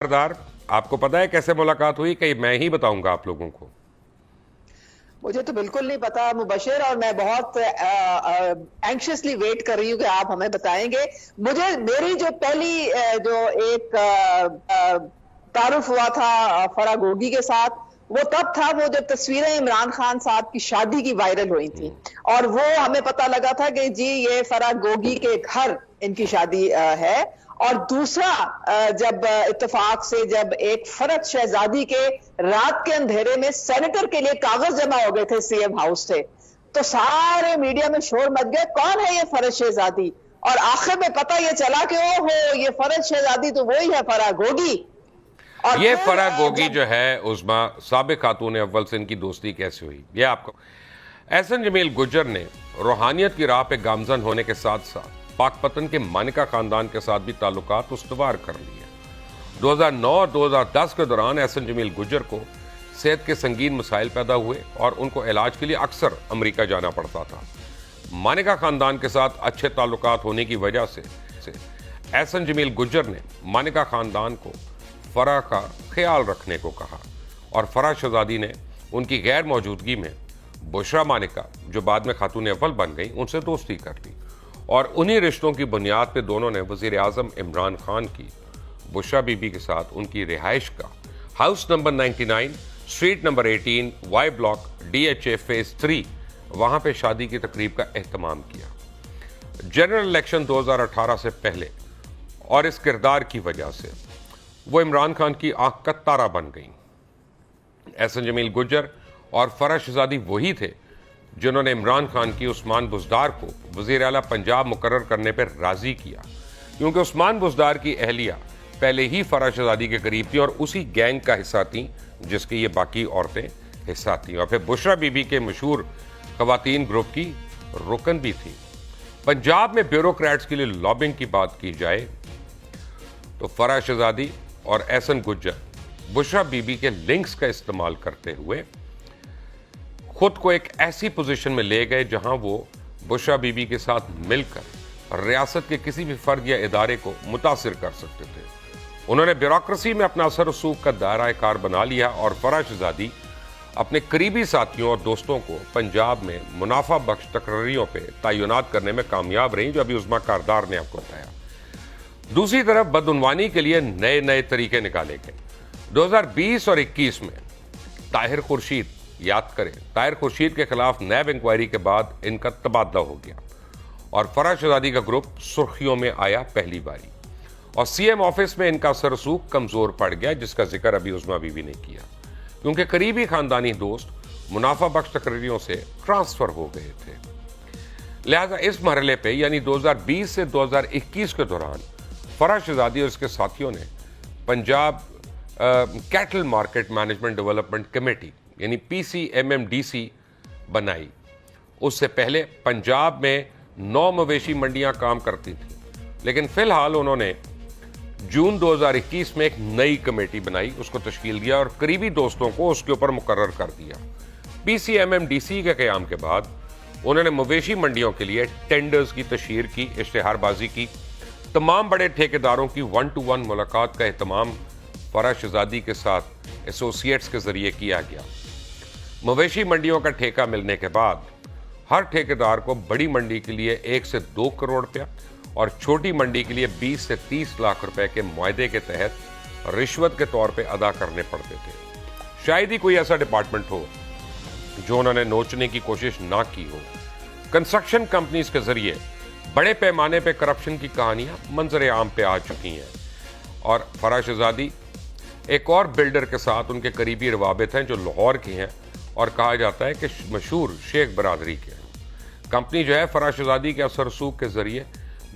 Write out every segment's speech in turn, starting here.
सरदार, आपको पता है कैसे मुलाकात हुई? कहीं मैं ही बताऊंगा आप लोगों को। मुझे तो बिल्कुल नहीं पता मुबशिर, और मैं बहुत एंक्शसली वेट कर रही हूँ कि आप हमें बताएंगे। मुझे मेरी जो पहली जो एक तारुफ हुआ था फराह गोगी के साथ, वो तब था वो जब तस्वीरें इमरान खान साहब की शादी की वायरल हुई थी, और वो हमें पता लगा था कि जी ये फराह गोगी के घर इनकी शादी है। और दूसरा, जब इत्तेफाक से जब एक फरत शहजादी के रात के अंधेरे में सेनेटर के लिए कागज जमा हो गए थे सीएम हाउस से, तो सारे मीडिया में शोर मच गया कौन है ये फरत शहजादी। और आखिर में पता ये चला कि ओहो ये फरत शहजादी तो वही है फराह गोगी। और ये फिर फराह गोगी जब जो है उस्मा साबिक खातून अव्वल से इनकी दोस्ती कैसे हुई ये आपको। एहसन जमील गुज्जर ने रूहानियत की राह पे गामजन होने के साथ साथ पाकपतन के मानिका खानदान के साथ भी ताल्लुकात उस्तवार कर लिए। 2009 और 2010 के दौरान एहसन जमील गुज्जर को सेहत के संगीन मसाइल पैदा हुए और उनको इलाज के लिए अक्सर अमेरिका जाना पड़ता था। मानिका खानदान के साथ अच्छे ताल्लुकात होने की वजह से एहसन जमील गुज्जर ने मानिका खानदान को फराह का ख्याल रखने को कहा और फराह शहजादी ने उनकी गैर मौजूदगी में बुशरा मानिका, जो बाद में खातून अव्वल बन गई, उनसे दोस्ती कर ली। और उन्हीं रिश्तों की बुनियाद पर दोनों ने वज़ीर आज़म इमरान खान की बुशरा बीबी के साथ उनकी रिहाइश का house number 99 street number 18 Y block DHA phase 3 वहां पे शादी की तकरीब का एहतमाम किया। जनरल इलेक्शन 2018 से पहले और इस किरदार की वजह से वो इमरान खान की आंख का तारा बन गई। एहसन जमील गुज्जर और फराह शहजादी वही थे जिन्होंने इमरान खान की उस्मान बुज़दार को वज़ीर आला पंजाब मुकर्रर करने पर राजी किया, क्योंकि उस्मान बुज़दार की अहलिया पहले ही फराह शहजादी के करीब थी और उसी गैंग का हिस्सा थी जिसके ये बाकी औरतें हिस्सा थी। और फिर बुशरा बीबी के मशहूर खवातीन ग्रुप की रुकन भी थी। पंजाब में ब्यूरोक्रेट्स के लिए लॉबिंग की बात की जाए तो फराह शहजादी और एहसन गुज्जर बुशरा बीबी के लिंक्स का इस्तेमाल करते हुए खुद को एक ऐसी पोजीशन में ले गए जहां वो बुशरा बीबी के साथ मिलकर रियासत के किसी भी फर्द या इदारे को मुतासिर कर सकते थे। उन्होंने ब्यूरोक्रेसी में अपना असर रसूख का दायरा कार बना लिया और फराह शहजादी अपने करीबी साथियों और दोस्तों को पंजाब में मुनाफा बख्श तकरीरों पर तैनात करने में कामयाब रही, जो अभी उस्मा कारदार ने आपको बताया। दूसरी तरफ बदउनवानी के लिए नए नए तरीके निकाले गए। 2020 और 21 में ताहिर खुर्शीद, याद करें, ताहिर खुर्शीद के खिलाफ नैब इंक्वायरी के बाद इनका तबादला हो गया और फराह शहजादी का ग्रुप सुर्खियों में आया पहली बारी और सीएम ऑफिस में इनका सरसूख कमजोर पड़ गया, जिसका जिक्र अभी उस्मा बीबी ने किया, क्योंकि करीबी खानदानी दोस्त मुनाफा बख्श तकरीरों से ट्रांसफर हो गए थे। लिहाजा इस मरहले पे यानी 2020 से 2021 के दौरान फराह शहजादी और उसके साथियों ने Punjab cattle market management development committee यानी PCMMDC बनाई। उससे पहले पंजाब में 9 मवेशी मंडियां काम करती थी, लेकिन फिलहाल उन्होंने जून 2021 में एक नई कमेटी बनाई, उसको तश्कील दिया और करीबी दोस्तों को उसके ऊपर मुकर्रर कर दिया। PCMMDC के क़याम के बाद उन्होंने मवेशी मंडियों के लिए टेंडर्स की तशहीर की, इश्तिहारबाजी की। तमाम बड़े ठेकेदारों की 1-to-1 मुलाकात का एहतमाम फराह शहजादी के साथ एसोसिएट्स के जरिए किया गया। मवेशी मंडियों का ठेका मिलने के बाद हर ठेकेदार को बड़ी मंडी के लिए 1 से 2 करोड़ रुपया और छोटी मंडी के लिए 20 से 30 लाख रुपए के मुआहदे के तहत रिश्वत के तौर पे अदा करने पड़ते थे। शायद ही कोई ऐसा डिपार्टमेंट हो जो उन्होंने नोचने की कोशिश ना की हो। कंस्ट्रक्शन कंपनीज के जरिए बड़े पैमाने पे करप्शन की कहानियां मंजर आम पे आ चुकी हैं और फराह शहजादी एक और बिल्डर के साथ उनके करीबी रवाबित हैं जो लाहौर के हैं और कहा जाता है कि मशहूर शेख बरादरी के हैं। कंपनी जो है फराह शहजादी के असर रसूख के जरिए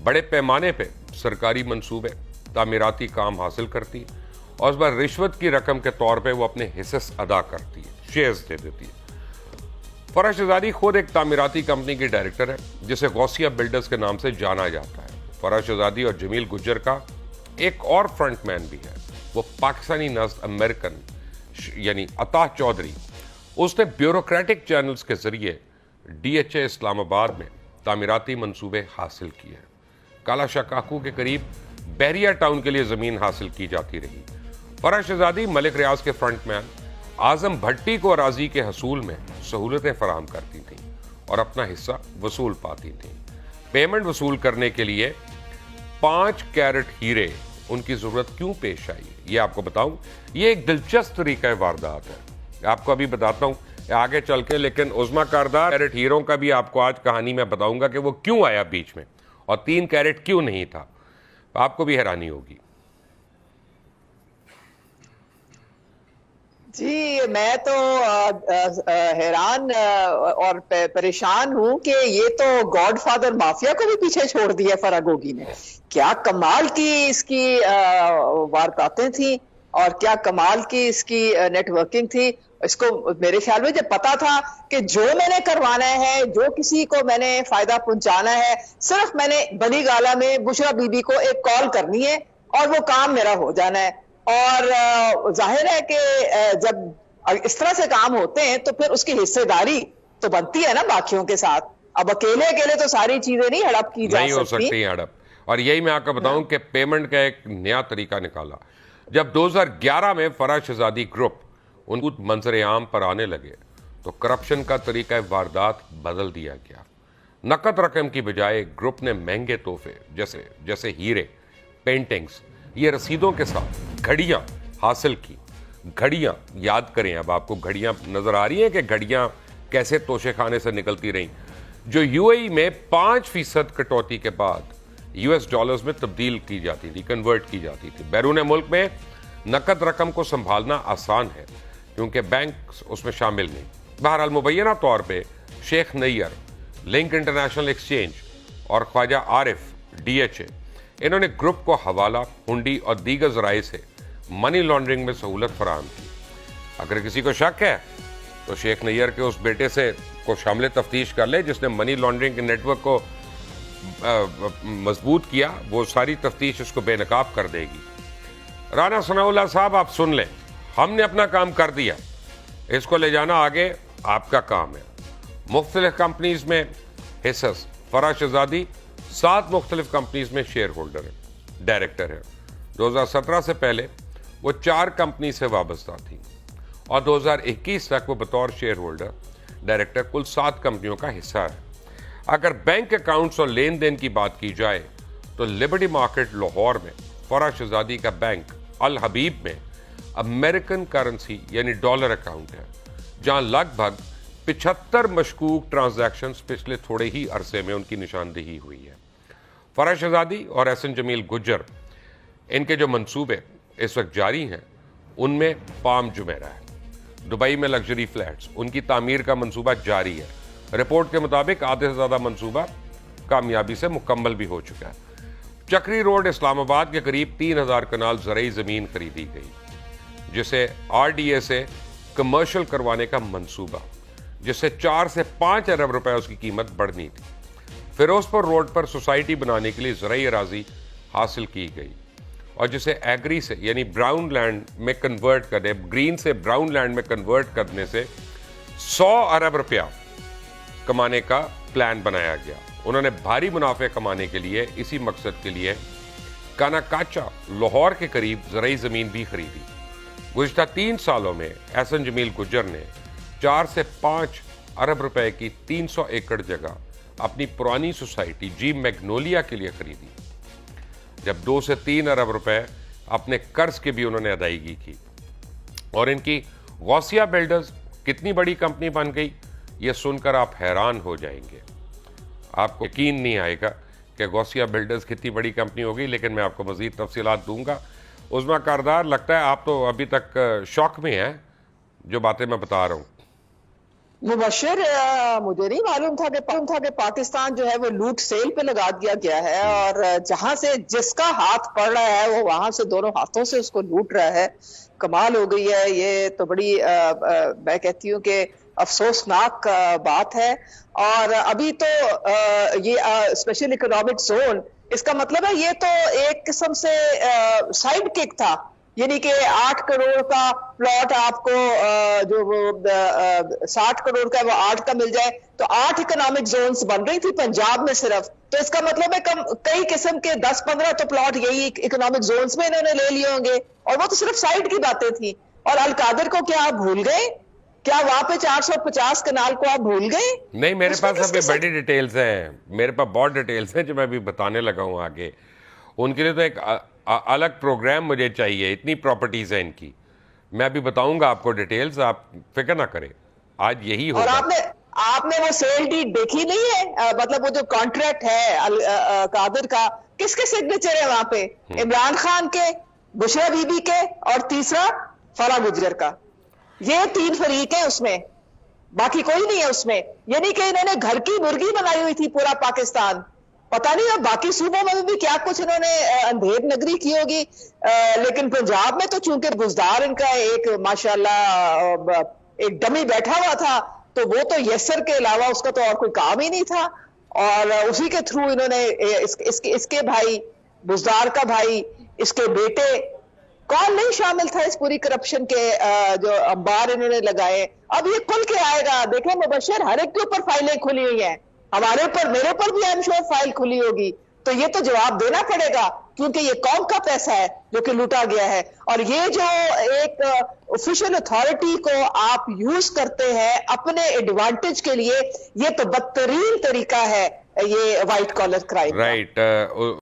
बड़े पैमाने पे सरकारी मंसूबे, तामीराती काम हासिल करती है और उस पर रिश्वत की रकम के तौर पे वो अपने हिस्से अदा करती है, शेयर्स दे देती है। फराह शहजादी खुद एक तामीराती कंपनी की डायरेक्टर है जिसे गौसिया बिल्डर्स के नाम से जाना जाता है। फराह शहजादी और जमील गुज्जर का एक और फ्रंटमैन भी है, वो पाकिस्तानी नस्ल अमेरिकन यानी अताह चौधरी। उसने ब्यूरोक्रेटिक चैनल्स के जरिए DHA इस्लामाबाद में तामीराती मंसूबे हासिल किए हैं। काला शाह काकू के करीब बहरिया टाउन के लिए ज़मीन हासिल की जाती रही फराज शहजादी मलिक रियाज के फ्रंटमैन आजम भट्टी को अराजी के हसूल में सहूलतें फराहम करती थीं और अपना हिस्सा वसूल पाती थीं। पेमेंट वसूल करने के लिए 5 कैरेट हीरे उनकी जरूरत क्यों पेश आई, ये आपको बताऊं। ये एक दिलचस्प तरीका वारदात है, आपको अभी बताता हूं आगे चल के। लेकिन उस्मा कारदार कैरेट हीरो का भी आपको आज कहानी में बताऊंगा कि वो क्यों आया बीच में और 3 कैरेट क्यों नहीं था, आपको भी हैरानी होगी। जी, मैं तो हैरान और परेशान हूं कि ये तो गॉडफादर माफिया को भी पीछे छोड़ दिया फरागोगी ने। क्या कमाल की इसकी वारदातें थी और क्या कमाल की इसकी नेटवर्किंग थी। इसको मेरे ख्याल में जब पता था कि जो मैंने करवाना है, जो किसी को मैंने फायदा पहुंचाना है, सिर्फ मैंने बनी गाला में बुशरा बीबी को एक कॉल करनी है और वो काम मेरा हो जाना है। और जाहिर है कि जब इस तरह से काम होते हैं तो फिर उसकी हिस्सेदारी तो बनती है ना बाकियों के साथ। अब अकेले अकेले तो सारी चीजें नहीं हड़प की जा नहीं हो सकती हड़प। और यही मैं आपको बताऊं कि पेमेंट का एक नया तरीका निकाला। जब 2011 में फराज शहजादी ग्रुप उनको मंजर आम पर आने लगे तो करप्शन का तरीका वारदात बदल दिया गया। नकद रकम की बजाय ग्रुप ने महंगे तोहफे जैसे हीरे, पेंटिंग्स, ये रसीदों के साथ घड़ियां हासिल की। घड़ियां याद करें, अब आपको घड़ियां नजर आ रही हैं कि घड़ियां कैसे तोशेखाने से निकलती रहीं, जो यूएई में 5% कटौती के बाद यूएस डॉलर्स में तब्दील की जाती थी, कन्वर्ट की जाती थी। बैरून मुल्क में नकद रकम को संभालना आसान है क्योंकि बैंक उसमें शामिल नहीं। बहरहाल मुबैना तौर पे Sheikh Nayyar, link international exchange और ख्वाजा आरिफ DHA, इन्होंने ग्रुप को हवाला, हुंडी और दीगर जराए से मनी लॉन्ड्रिंग में सहूलत फराहम की। अगर किसी को शक है तो शेख नैयर के उस बेटे से को शामिल तफ्तीश कर ले जिसने मनी लॉन्ड्रिंग के नेटवर्क को मजबूत किया, वो सारी तफ्तीश उसको बेनकाब कर देगी। राना सनाउल्लाह साहब, आप सुन लें, हमने अपना काम कर दिया, इसको ले जाना आगे आपका काम है। मुख्तलिफ कंपनीज में हिस्सेस, फराज शहजादी 7 मुख्तलिफ कंपनीज में शेयर होल्डर है, डायरेक्टर है। 2017 से पहले वो 4 कंपनी से वाबस्ता थी और 2021 तक वो बतौर शेयर होल्डर डायरेक्टर कुल 7 कंपनियों का हिस्सा है। अगर बैंक अकाउंट्स और लेन देन की बात की जाए तो लिबर्टी मार्केट लाहौर में फराज शहजादी का बैंक अल हबीब में अमेरिकन करेंसी यानी डॉलर अकाउंट है, जहां लगभग 75 मशकूक ट्रांजैक्शंस पिछले थोड़े ही अरसे में उनकी निशानदेही हुई है। फराज शहजादी और एहसन जमील गुज्जर, इनके जो मंसूबे इस वक्त जारी हैं उनमें पाम जुमेरा है, दुबई में लग्जरी फ्लैट्स, उनकी तामीर का मंसूबा जारी है। रिपोर्ट के मुताबिक आधे से ज़्यादा मंसूबा कामयाबी से मुकम्मल भी हो चुका है। चक्री रोड इस्लामाबाद के करीब 3000 कनाल ज़रई ज़मीन खरीदी गई, जिसे RDA से कमर्शियल करवाने का मंसूबा, जिससे 4 से 5 अरब रुपए उसकी कीमत बढ़नी थी। फिरोजपुर रोड पर सोसाइटी बनाने के लिए ज़रई अराजी हासिल की गई और जिसे एग्री से यानी ब्राउन लैंड में कन्वर्ट करने, ग्रीन से ब्राउन लैंड में कन्वर्ट करने से 100 अरब रुपया कमाने का प्लान बनाया गया। उन्होंने भारी मुनाफे कमाने के लिए इसी मकसद के लिए कानाकाचा लाहौर के करीब ज़रई ज़मीन भी खरीदी। गुज़िश्ता 3 सालों में एहसन जमील गुज्जर ने 4 से 5 अरब रुपए की 300 एकड़ जगह अपनी पुरानी सोसाइटी जी मैग्नोलिया के लिए खरीदी, जब 2 से 3 अरब रुपए अपने कर्ज के भी उन्होंने अदायगी की। और इनकी गौसिया बिल्डर्स कितनी बड़ी कंपनी बन गई, ये सुनकर आप हैरान हो जाएंगे। आपको यकीन नहीं आएगा कि गौसिया बिल्डर्स कितनी बड़ी कंपनी होगी, लेकिन मैं आपको मज़ीद तफसीलात दूंगा। उस्मा कारदार, लगता है आप तो अभी तक शौक में हैं जो बातें मैं बता रहा हूँ। मुबशिर, मुझे नहीं मालूम था कि पाकिस्तान जो है वो लूट सेल पे लगा दिया गया है और जहां से जिसका हाथ पड़ रहा है वो वहां से दोनों हाथों से उसको लूट रहा है। कमाल हो गई है। ये तो बड़ी मैं कहती हूँ कि अफसोसनाक बात है। और अभी तो ये स्पेशल इकोनॉमिक जोन, इसका मतलब है ये तो एक किस्म से साइड किक था यानी कि 8 करोड़ का प्लॉट आपको जो वो 60 करोड़ का वो 8 का मिल जाए, तो 8 इकोनॉमिक जोन्स बन रही थी पंजाब में सिर्फ। तो इसका मतलब है कई किस्म के 10-15 तो प्लॉट यही इकोनॉमिक जोन्स में इन्होंने ले लिए होंगे, और वो तो सिर्फ साइड की बातें थी। और अलकादर को क्या आप भूल गए? क्या वहां पे 450 कनाल को आप भूल गए? नहीं, मेरे उसमें पास अभी किसके बड़ी डिटेल्स हैं, मेरे पास बहुत डिटेल्स हैं जो मैं अभी बताने लगा हूं आगे। उनके लिए तो एक अलग प्रोग्राम मुझे चाहिए, इतनी प्रॉपर्टीज हैं इनकी। मैं अभी बताऊंगा आपको डिटेल्स, आप फिक्र ना करें, आज यही और होगा। आपने आपने वो सेल डीड देखी नहीं है? मतलब वो जो कॉन्ट्रैक्ट है कादिर का, किसके सिग्नेचर है वहां पे? इमरान खान के, बुशरा बीबी के, और तीसरा फरा गुजर का। ये 3 फरीक है उसमें, बाकी कोई नहीं है उसमें। यानी कि इन्होंने घर की मुर्गी बनाई हुई थी पूरा पाकिस्तान। पता नहीं अब बाकी सूबों में भी क्या कुछ इन्होंने अंधेर नगरी की होगी, लेकिन पंजाब में तो चूंकि बुजदार इनका एक माशाल्लाह एक डमी बैठा हुआ था, तो वो तो यस्सर के अलावा उसका तो और कोई काम ही नहीं था। और उसी के थ्रू इन्होंने इसके भाई, बुजदार का भाई, इसके बेटे, कौन नहीं शामिल था इस पूरी करप्शन के जो अंबार इन्होंने लगाए। अब ये खुल के आएगा। देखें मुबशर, हर एक के ऊपर फाइलें खुली हुई हैं, हमारे ऊपर, मेरे ऊपर भी आई एम श्योर फाइल खुली होगी। तो ये तो जवाब देना पड़ेगा, क्योंकि ये कौम का पैसा है जो कि लूटा गया है। और ये जो एक ऑफिशियल अथॉरिटी को आप यूज करते हैं अपने एडवांटेज के लिए, ये तो बदतरीन तरीका है ये व्हाइट कॉलर क्राइम का। राइट।